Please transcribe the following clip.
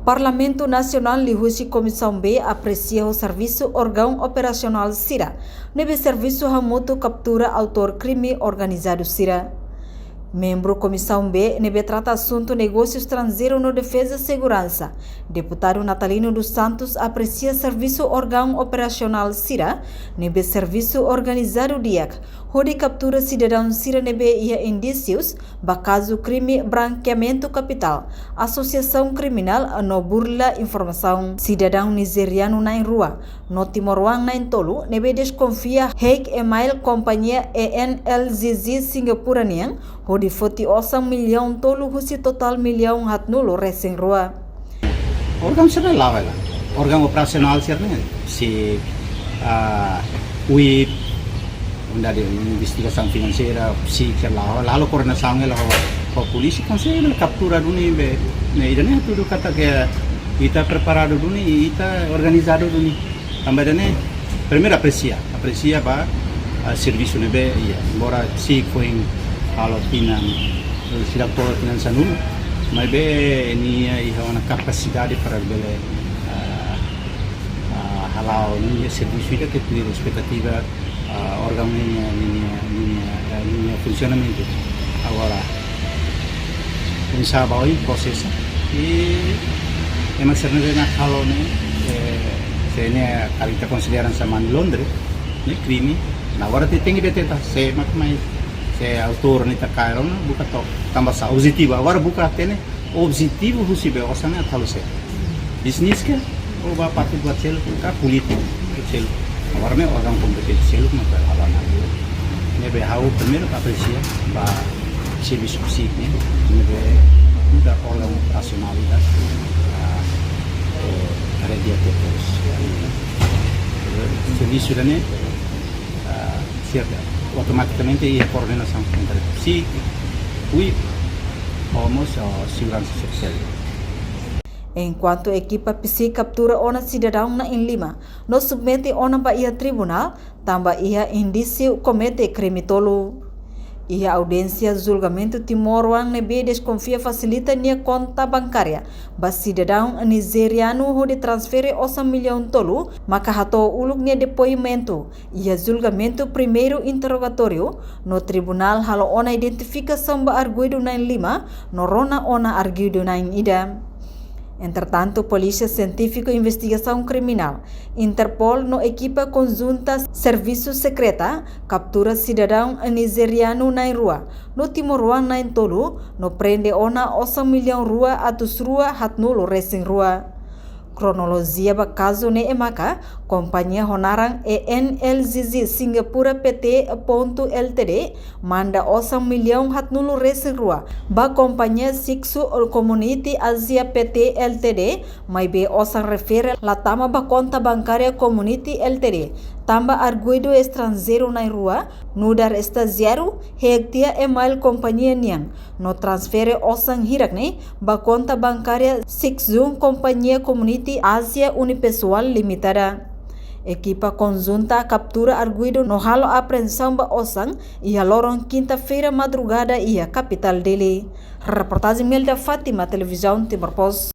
Parlamento Nacional Lihusi Comissão B aprecia o serviço órgão operacional CIRA, nebe serviço remoto captura autor crime organizado CIRA. Membro Comissão B, nebe trata assunto negócio estrangeiro no defesa e segurança. Deputado Natalino dos Santos aprecia serviço órgão operacional CIRA, nebe serviço organizado DIAC, onde captura cidadão CIRA nebe ia indícios, caso crime branqueamento capital, associação criminal no burla informação cidadão nigeriano na rua, no Timor-Wang na tolu, nebe desconfia Hague Email companhia ENLZZ Singapuranian, onde foti 8 milhão tolu husi total milhão hatnulo resing rua. Órgão nasional lah, órgão operasional sirnya si UI dari investigasi finansiera si kerlah lalu koordinasi lah polisi kan saya captura duni be ne idane tudo kata que ita preparado duni ita organizado duni também dane primeiro aprecia ba serviço ne be iya embora si coin halo tinan sila por tinan sanu mas be ni ia uma capacidade para bele halau ni serviço ita que tu expectativa órgão linha funcionamento agora pensava hoje processo e emas serna kalau ne saya kali kita consideran sama Londres ne crime agora tem que ter se mais se autor ne takairon buka to tambah sa objetivo agora buka tene objetivo husibe osana kalau se bisnis ke o ba patu buat sel ka politik sel agora me órgão competente sel no para halana ne be hau primeiro aprecia ba serviço psíquico ne be da órgão nacionalidade para dia terus serviço ne certo automaticamente ia coordenação entre psíquico UI homos segurança social. Enquanto equipa psi captura ona cidadão na em Lima, no submete ona ba ia tribunal, tamba ia indício comete crime tolo. Ia audiência julgamento Timor-Wang nebe desconfia facilita nia conta bancária, ba cidadão nigeriano onde transfere 8 milhão tolo, maka hato uluk nia depoimento. Ia julgamento primeiro interrogatório, no tribunal halo ona identificação ba arguido na Lima, no rona ona arguido na ida. Entretanto, Polícia Científica e Investigação Criminal, Interpol, no equipa conjunta Serviço Secreta, captura cidadão nigeriano na rua, no Timor-Wang na tolu, no prende ona 8 milhão rua atus rua hatnulo resing rua. Kronologia ba caso ne emaka, companhia honarang ENLZZ Singapura PT Ltd manda 8 milhão hatnulo resing rua, ba companhia Siksu Community Asia PT Ltd, mai be osang refere la tama ba conta bancária Community Ltd, tamba arguido estrangeiro na rua, nudar estagiário, hektia email companhia niang, no transfere osang hirakne, ba conta bancária Siksu companhia Community Asia Unipessoal Limitada. Equipa conjunta captura arguido no halo apreensão ba osang ia lorong quinta-feira madrugada ia capital dele. Reportagem Melda Fátima, Televisão Timor Post.